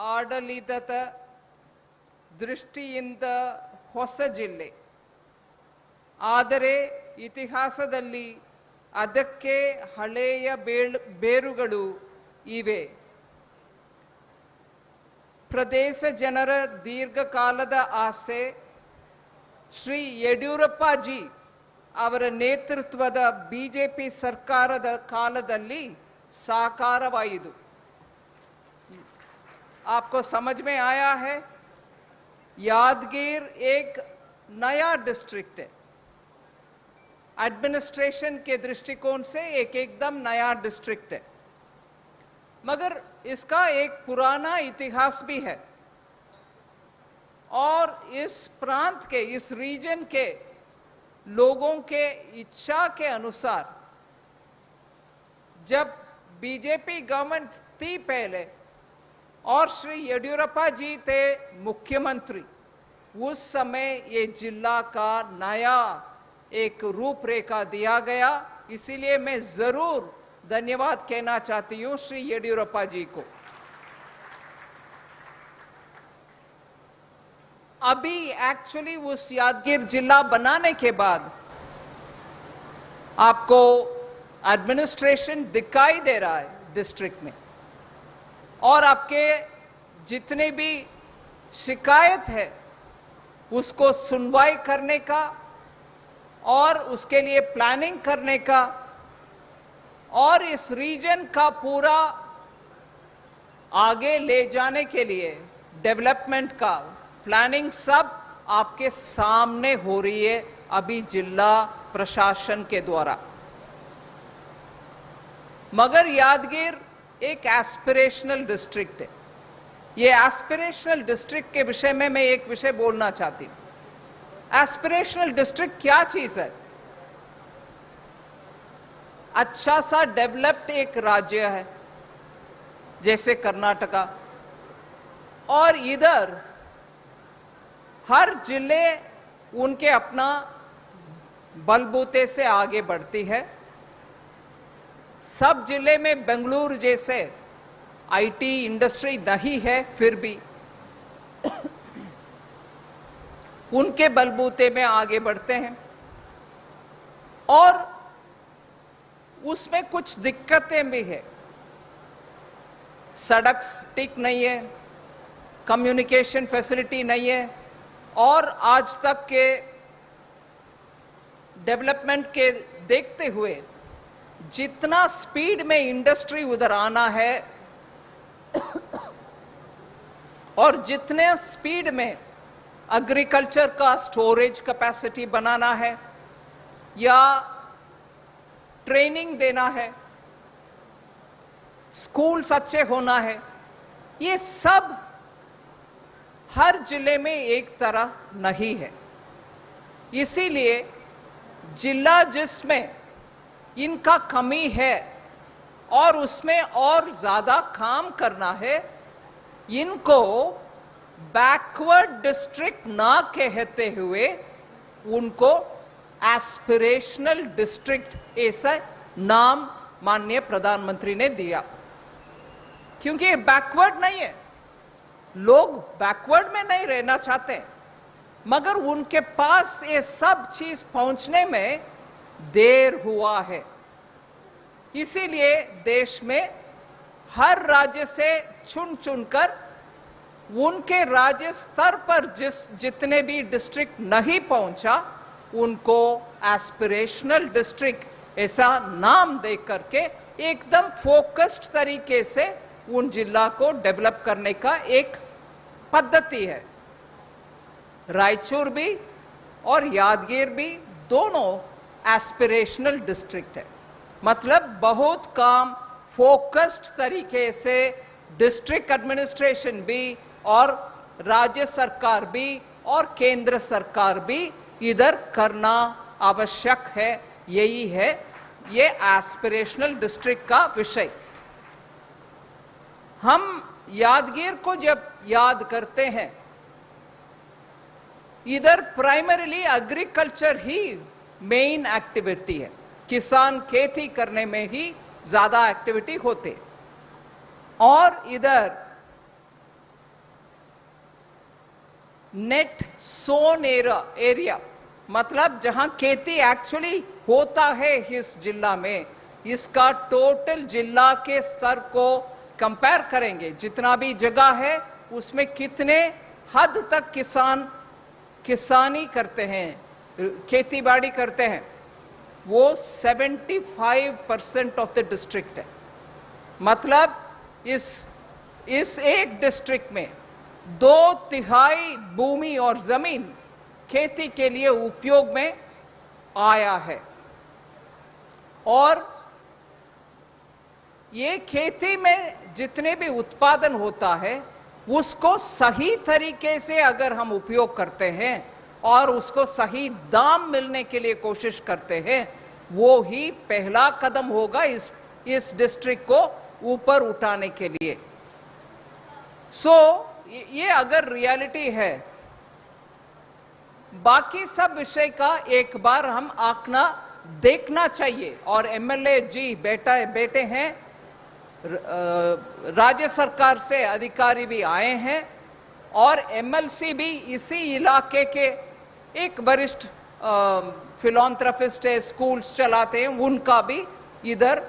ಆಡಳಿತದ ದೃಷ್ಟಿಯಿಂದ ಹೊಸ ಜಿಲ್ಲೆ, ಆದರೆ ಇತಿಹಾಸದಲ್ಲಿ ಅದಕ್ಕೆ ಹಳೆಯ ಬೇರುಗಳು ಇವೆ. ಪ್ರದೇಶ ಜನರ ದೀರ್ಘಕಾಲದ ಆಸೆ ಶ್ರೀ ಯಡಿಯೂರಪ್ಪಾಜಿ ಅವರ ನೇತೃತ್ವದ ಬಿಜೆಪಿ ಸರ್ಕಾರದ ಕಾಲದಲ್ಲಿ ಸಾಕಾರವಾಯಿತು. आपको समझ में आया है, यादगीर एक नया डिस्ट्रिक्ट है, एडमिनिस्ट्रेशन के दृष्टिकोण से एक एकदम नया डिस्ट्रिक्ट है, मगर इसका एक पुराना इतिहास भी है और इस प्रांत के, इस रीजन के लोगों के इच्छा के अनुसार जब बीजेपी गवर्नमेंट थी पहले और श्री येडियुरप्पा जी थे मुख्यमंत्री, उस समय ये जिला का नया एक रूपरेखा दिया गया. इसीलिए मैं जरूर धन्यवाद कहना चाहती हूं श्री येडियुरप्पा जी को. अभी एक्चुअली उस यादगीर जिला बनाने के बाद आपको एडमिनिस्ट्रेशन दिखाई दे रहा है डिस्ट्रिक्ट में, और आपके जितने भी शिकायत है उसको सुनवाई करने का और उसके लिए प्लानिंग करने का और इस रीजन का पूरा आगे ले जाने के लिए डेवलपमेंट का प्लानिंग सब आपके सामने हो रही है अभी जिला प्रशासन के द्वारा. मगर यादगीर एक एस्पिरेशनल डिस्ट्रिक्ट है. ये एस्पिरेशनल डिस्ट्रिक्ट के विषय में मैं एक विषय बोलना चाहती हूं. एस्पिरेशनल डिस्ट्रिक्ट क्या चीज है? अच्छा सा डेवलप्ड एक राज्य है जैसे कर्नाटका, और इधर हर जिले उनके अपना बलबूते से आगे बढ़ती है. सब जिले में बेंगलुरु जैसे आईटी इंडस्ट्री नहीं है, फिर भी उनके बलबूते में आगे बढ़ते हैं और उसमें कुछ दिक्कतें भी है. सड़क ठीक नहीं है, कम्युनिकेशन फैसिलिटी नहीं है, और आज तक के डेवलपमेंट के देखते हुए जितना स्पीड में इंडस्ट्री उधर आना है और जितने स्पीड में एग्रीकल्चर का स्टोरेज कैपेसिटी बनाना है या ट्रेनिंग देना है, स्कूल्स अच्छे होना है, ये सब हर जिले में एक तरह नहीं है. इसीलिए जिला जिसमें इनका कमी है और उसमें और ज्यादा काम करना है, इनको बैकवर्ड डिस्ट्रिक्ट ना कहते हुए उनको एस्पिरेशनल डिस्ट्रिक्ट ऐसा नाम माननीय प्रधानमंत्री ने दिया. क्योंकि ये बैकवर्ड नहीं है, लोग बैकवर्ड में नहीं रहना चाहते, मगर उनके पास ये सब चीज पहुंचने में देर हुआ है. इसीलिए देश में हर राज्य से चुन चुनकर उनके राज्य स्तर पर जितने भी डिस्ट्रिक्ट नहीं पहुंचा उनको एस्पिरेशनल डिस्ट्रिक्ट ऐसा नाम दे करके एकदम फोकस्ड तरीके से उन जिला को डेवलप करने का एक पद्धति है. रायचूर भी और यादगीर भी दोनों एस्पिरेशनल डिस्ट्रिक्ट है. मतलब बहुत काम फोकस्ड तरीके से डिस्ट्रिक्ट एडमिनिस्ट्रेशन भी और राज्य सरकार भी और केंद्र सरकार भी इधर करना आवश्यक है। यही है ये एस्पिरेशनल डिस्ट्रिक्ट का विषय। हम यादगीर को जब याद करते हैं, इधर प्राइमरीली एग्रीकल्चर ही मेन एक्टिविटी है, किसान खेती करने में ही ज्यादा एक्टिविटी होते, और इधर नेट सोन एरिया मतलब जहां खेती एक्चुअली होता है इस जिला में, इसका टोटल जिला के स्तर को कंपेयर करेंगे, जितना भी जगह है उसमें कितने हद तक किसानी करते हैं, खेती बाड़ी करते हैं, वो 75% ऑफ द डिस्ट्रिक्ट है। मतलब इस एक डिस्ट्रिक्ट में 2/3 भूमि और जमीन खेती के लिए उपयोग में आया है, और ये खेती में जितने भी उत्पादन होता है उसको सही तरीके से अगर हम उपयोग करते हैं और उसको सही दाम मिलने के लिए कोशिश करते हैं, वो ही पहला कदम होगा इस डिस्ट्रिक्ट को ऊपर उठाने के लिए। ये अगर रियलिटी है, बाकी सब विषय का एक बार हम आंकना देखना चाहिए। और एमएलए जी बेटे हैं, राज्य सरकार से अधिकारी भी आए हैं, और एमएलसी भी इसी इलाके के एक वरिष्ठ फिलॉन्थ्रोपिस्ट है, स्कूल्स चलाते हैं, उनका भी इधर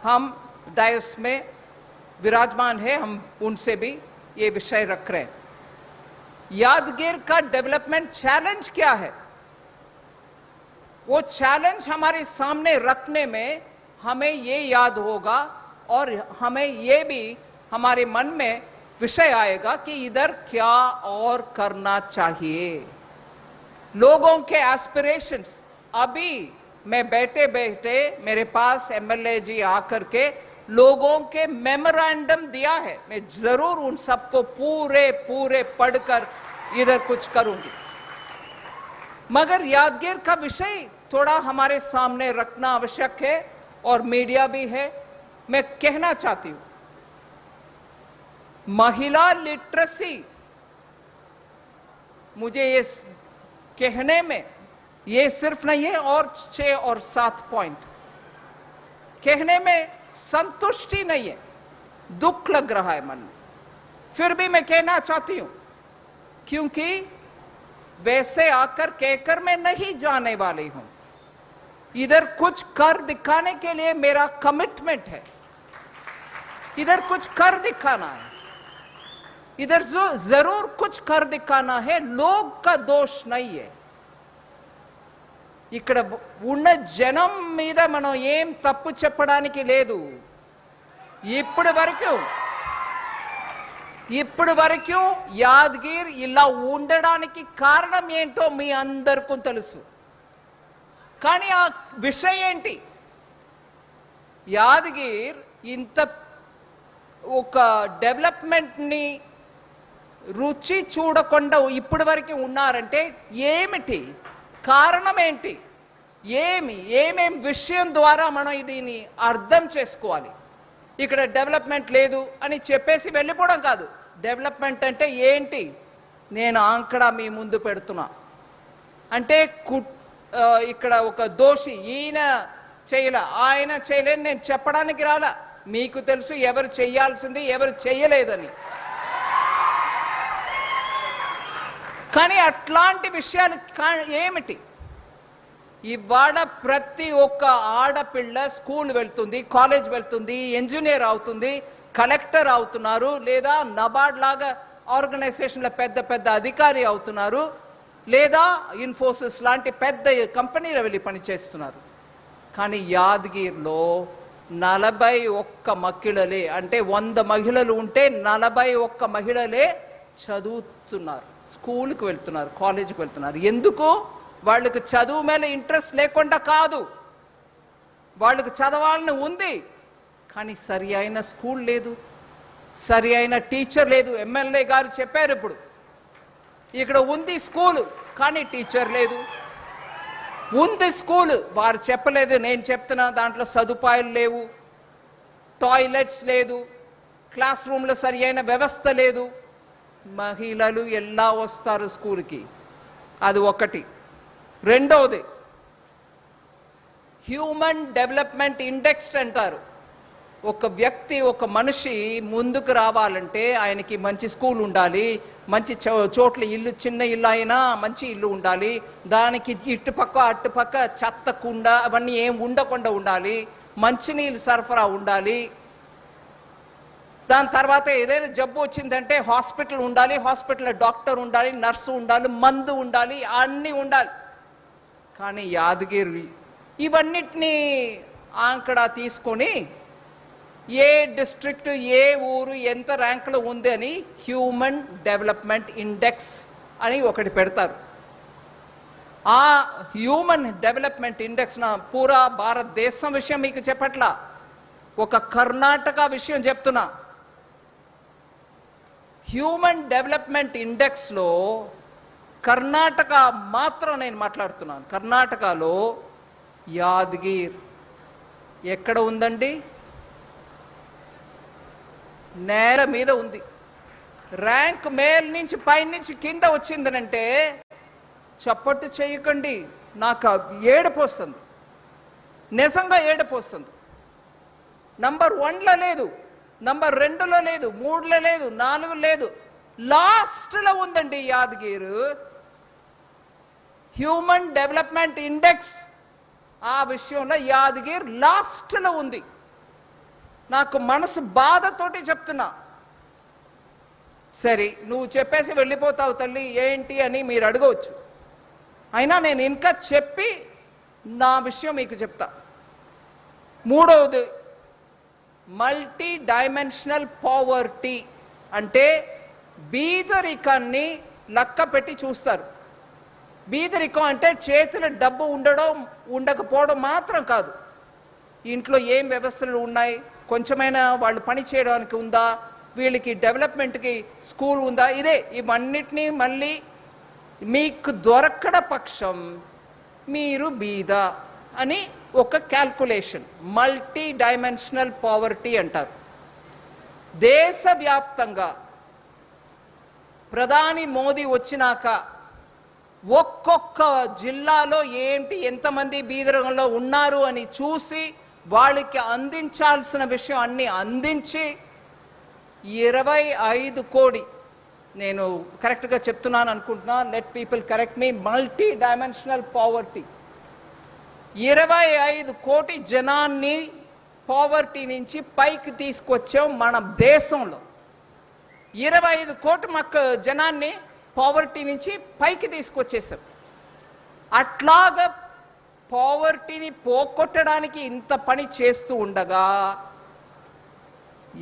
हम डायस में विराजमान है, हम उनसे भी ये विषय रख रहे हैं। यादगीर का डेवलपमेंट चैलेंज क्या है? वो चैलेंज हमारे सामने रखने में हमें ये याद होगा और हमें ये भी हमारे मन में विषय आएगा कि इधर क्या और करना चाहिए। लोगों के एस्पिरेशंस, अभी मैं बैठे मेरे पास एमएलए जी आकर के लोगों के मेमोरेंडम दिया है, मैं जरूर उन सबको पूरे पढ़कर इधर कुछ करूंगी। मगर यादगीर का विषय थोड़ा हमारे सामने रखना आवश्यक है, और मीडिया भी है। मैं कहना चाहती हूं, महिला लिटरेसी, मुझे ये कहने में ये सिर्फ नहीं है, और 6 और 7 पॉइंट कहने में संतुष्टि नहीं है, दुख लग रहा है मन में, फिर भी मैं कहना चाहती हूं, क्योंकि वैसे आकर कहकर मैं नहीं जाने वाली हूं। इधर कुछ कर दिखाने के लिए मेरा कमिटमेंट है, इधर कुछ कर दिखाना है, इधर जरूर कुछ कर दिखाना है, लोग का दोष नहीं है। ఇక్కడ ఉన్న జనం మీద మనం ఏం తప్పు చెప్పడానికి లేదు। ఇప్పటి వరకు యాదగిర్ ఇలా ఉండడానికి కారణం ఏంటో మీ అందరికీ తెలుసు। కానీ ఆ విషయం ఏంటి? యాదగిర్ ఇంత ఒక డెవలప్మెంట్ ని రుచి చూడకుండా ఇప్పటి వరకు ఉన్నారంటే ఏమిటి కారణం ఏంటి? ఏమేం విషయం ద్వారా మనం దీన్ని అర్థం చేసుకోవాలి। ఇక్కడ డెవలప్మెంట్ లేదు అని చెప్పేసి వెళ్ళిపోవడం కాదు। డెవలప్మెంట్ అంటే ఏంటి? నేను ఆంకడా మీ ముందు పెడుతున్నా, అంటే ఇక్కడ ఒక దోషి ఈయన చేయలే ఆయన చేయలేని నేను చెప్పడానికి రాలా, మీకు తెలుసు ఎవరు చేయాల్సింది ఎవరు చేయలేదని। కానీ అట్లాంటి విషయాలు ఏమిటి? ఇవాళ ప్రతి ఒక్క ఆడపిల్ల స్కూల్ వెళ్తుంది, కాలేజ్ వెళ్తుంది, ఇంజనీర్ అవుతుంది, కలెక్టర్ అవుతున్నారు, లేదా నబార్డ్ లాగా ఆర్గనైజేషన్ల పెద్ద అధికారి అవుతున్నారు, లేదా ఇన్ఫోసిస్ లాంటి పెద్ద కంపెనీలో వెళ్ళి పనిచేస్తున్నారు। కానీ యాదగిరిలో 41 మహిళలే, అంటే 100 మహిళలు ఉంటే 41 మహిళలే చదువుతున్నారు, స్కూల్కి వెళ్తున్నారు, కాలేజీకి వెళ్తున్నారు। ఎందుకు? వాళ్ళకి చదువు మీద ఇంట్రెస్ట్ లేకుండా కాదు, వాళ్ళకు చదవాలని ఉంది, కానీ సరి అయిన స్కూల్ లేదు, సరి అయిన టీచర్ లేదు. ఎమ్మెల్యే గారు చెప్పారు, ఇప్పుడు ఇక్కడ ఉంది స్కూలు కానీ టీచర్ లేదు. ఉంది స్కూల్, వారు చెప్పలేదు, నేను చెప్తున్నా. దాంట్లో సదుపాయాలు లేవు, టాయిలెట్స్ లేదు, క్లాస్ రూమ్లో సరి అయిన వ్యవస్థ లేదు. మహిళలు ఎలా వస్తారు స్కూల్కి? అది ఒకటి. రెండవది, హ్యూమన్ డెవలప్మెంట్ ఇండెక్స్ అంటారు. ఒక వ్యక్తి, ఒక మనిషి ముందుకు రావాలంటే ఆయనకి మంచి స్కూల్ ఉండాలి, మంచి చోట్ల ఇల్లు, చిన్న ఇల్లు అయినా మంచి ఇల్లు ఉండాలి, దానికి ఇటుపక్క అటుపక్క చెత్త కుండ అవన్నీ ఏం ఉండకుండా ఉండాలి, మంచినీళ్ళు సరఫరా ఉండాలి. దాని తర్వాత ఏదైనా జబ్బు వచ్చిందంటే హాస్పిటల్ ఉండాలి, హాస్పిటల్లో డాక్టర్ ఉండాలి, నర్సు ఉండాలి, మందు ఉండాలి, అన్నీ ఉండాలి. కానీ యాదగిరి ఇవన్నిటినీ ఆంకడా తీసుకొని ఏ డిస్ట్రిక్ట్, ఏ ఊరు ఎంత ర్యాంకులో ఉంది అని హ్యూమన్ డెవలప్మెంట్ ఇండెక్స్ అని ఒకటి పెడతారు. ఆ హ్యూమన్ డెవలప్మెంట్ ఇండెక్స్ నా పూరా భారతదేశం విషయం మీకు చెప్పట్లా, ఒక కర్ణాటక విషయం చెప్తున్నా. హ్యూమన్ డెవలప్మెంట్ ఇండెక్స్లో కర్ణాటక మాత్రం నేను మాట్లాడుతున్నాను. కర్ణాటకలో యాదగిరి ఎక్కడ ఉందండి? నేల మీద ఉంది. ర్యాంక్ మేల్ నుంచి పైనుంచి కింద వచ్చిందనంటే చప్పట్టు చేయకండి, నాకు ఏడుపు వస్తుంది, నిజంగా ఏడుపు వస్తుంది. నంబర్ 1లో లేదు, నంబర్ 2లో లేదు, 3లో లేదు, 4 లేదు, లాస్ట్లో ఉందండి యాదగిరి. హ్యూమన్ డెవలప్మెంట్ ఇండెక్స్ ఆ విషయంలో యాదగిరి లాస్ట్లో ఉంది. నాకు మనసు బాధతోటి చెప్తున్నా. సరే, నువ్వు చెప్పేసి వెళ్ళిపోతావు తల్లి, ఏంటి అని మీరు అడగవచ్చు. అయినా నేను ఇంకా చెప్పి నా విషయం మీకు చెప్తా. మూడవది, మల్టీ డైమెన్షనల్ పావర్టీ అంటే బీదరికాన్ని లెక్క పెట్టి చూస్తారు. బీదరికం అంటే చేతిలో డబ్బు ఉండడం ఉండకపోవడం మాత్రం కాదు. ఇంట్లో ఏం వ్యవస్థలు ఉన్నాయి, కొంచెమైనా వాళ్ళు పని చేయడానికి ఉందా, వీళ్ళకి డెవలప్మెంట్కి స్కూల్ ఉందా, ఇదే ఇవన్నిటినీ మళ్ళీ మీకు దొరకడ పక్షం మీరు బీద అని ఒక క్యాల్కులేషన్, మల్టీ డైమెన్షనల్ పావర్టీ అంటారు. దేశవ్యాప్తంగా ప్రధాని మోదీ వచ్చినాక ఒక్కొక్క జిల్లాలో ఏంటి, ఎంతమంది బీదరికంలో ఉన్నారు అని చూసి వాళ్ళకి అందించాల్సిన విషయం అన్నీ అందించి 25 కోటి, నేను కరెక్ట్గా చెప్తున్నాను అనుకుంటున్నా, లెట్ పీపుల్ కరెక్ట్ మీ, మల్టీ డైమెన్షనల్ పావర్టీ, 25 కోటి జనాన్ని పావర్టీ నుంచి పైకి తీసుకొచ్చాం మన దేశంలో. 25 కోటి జనాన్ని పావర్టీ నుంచి పైకి తీసుకొచ్చేసాం. అట్లాగా పావర్టీని పోగొట్టడానికి ఇంత పని చేస్తూ ఉండగా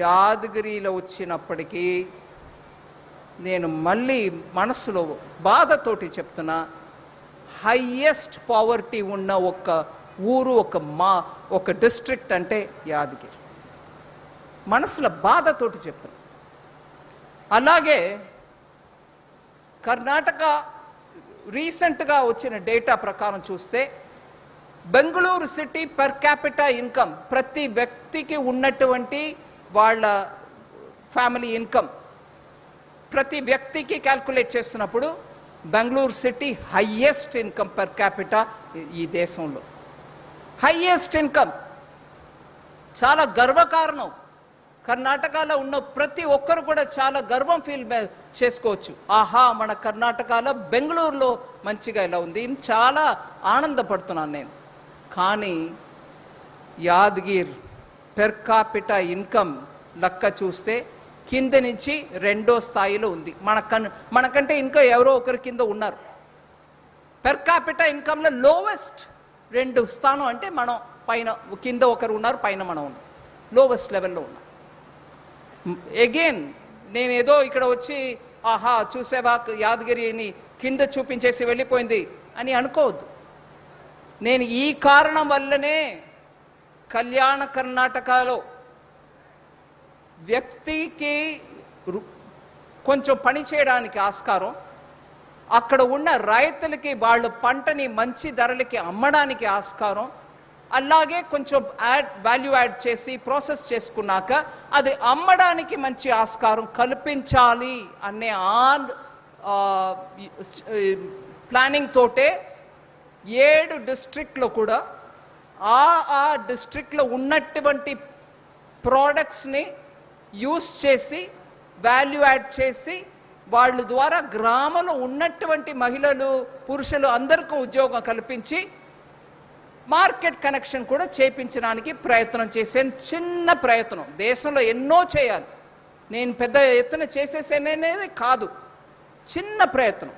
యాదగిరిలో వచ్చినప్పటికీ నేను మళ్ళీ మనసులో బాధతోటి చెప్తున్నా, హైయెస్ట్ పావర్టీ ఉన్న ఒక ఊరు, ఒక డిస్ట్రిక్ట్ అంటే యాదగిరి. మనసులో బాధతోటి చెప్తున్నా. అలాగే కర్ణాటక రీసెంట్గా వచ్చిన డేటా ప్రకారం చూస్తే Bengaluru city per capita income, ప్రతి వ్యక్తికి ఉన్నటువంటి వాళ్ళ ఫ్యామిలీ ఇన్కమ్ ప్రతి వ్యక్తికి క్యాల్కులేట్ చేస్తున్నప్పుడు Bengaluru city highest income per capita ఈ దేశంలో. హైయెస్ట్ ఇన్కమ్ చాలా గర్వకారణం. కర్ణాటకలో ఉన్న ప్రతి ఒక్కరు కూడా చాలా గర్వం ఫీల్ చేసుకోవచ్చు. ఆహా, మన కర్ణాటకలో బెంగళూరులో మంచిగా ఇలా ఉంది, చాలా ఆనందపడుతున్నాను నేను. కానీ యాదగిరి పెర్ కాపిటా ఇన్కమ్ లెక్క చూస్తే కింద నుంచి 2వ స్థాయిలో ఉంది. మనకంటే ఇంకా ఎవరో ఒకరి కింద ఉన్నారు. పెర్ కాపిటా ఇన్కమ్లో లోవెస్ట్ 2 స్థానం అంటే మనం పైన, కింద ఒకరు ఉన్నారు, పైన మనం ఉన్నాం, లోవెస్ట్ లెవెల్లో ఉన్నాం. అగైన్ నేను ఏదో ఇక్కడ వచ్చి ఆహా చూసేవా యాదగిరిని కింద చూపించేసి వెళ్ళిపోయింది అని అనుకోవద్దు. నేను ఈ కారణం వల్లనే కళ్యాణ కర్ణాటకలో వ్యక్తికి కొంచెం పని చేయడానికి ఆస్కారం, అక్కడ ఉన్న రైతులకి వాళ్ళ పంటని మంచి ధరలకి అమ్మడానికి ఆస్కారం, అలాగే కొంచెం వాల్యూ యాడ్ చేసి ప్రాసెస్ చేసుకున్నాక అది అమ్మడానికి మంచి ఆస్కారం కల్పించాలి అనే ప్లానింగ్ తోటే 7 డిస్ట్రిక్ట్లో కూడా ఆ డిస్ట్రిక్ట్లో ఉన్నటువంటి ప్రోడక్ట్స్ని యూస్ చేసి వాల్యూ యాడ్ చేసి వాళ్ళ ద్వారా గ్రామంలో ఉన్నటువంటి మహిళలు పురుషులు అందరికీ ఉద్యోగం కల్పించి మార్కెట్ కనెక్షన్ కూడా చేయించడానికి ప్రయత్నం చేసే చిన్న ప్రయత్నం. దేశంలో ఎన్నో చేయాలి, నేను పెద్ద ఎత్తున చేసేసేనేది కాదు, చిన్న ప్రయత్నం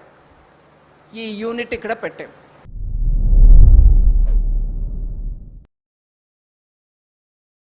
ఈ యూనిట్ ఇక్కడ పెట్టాం.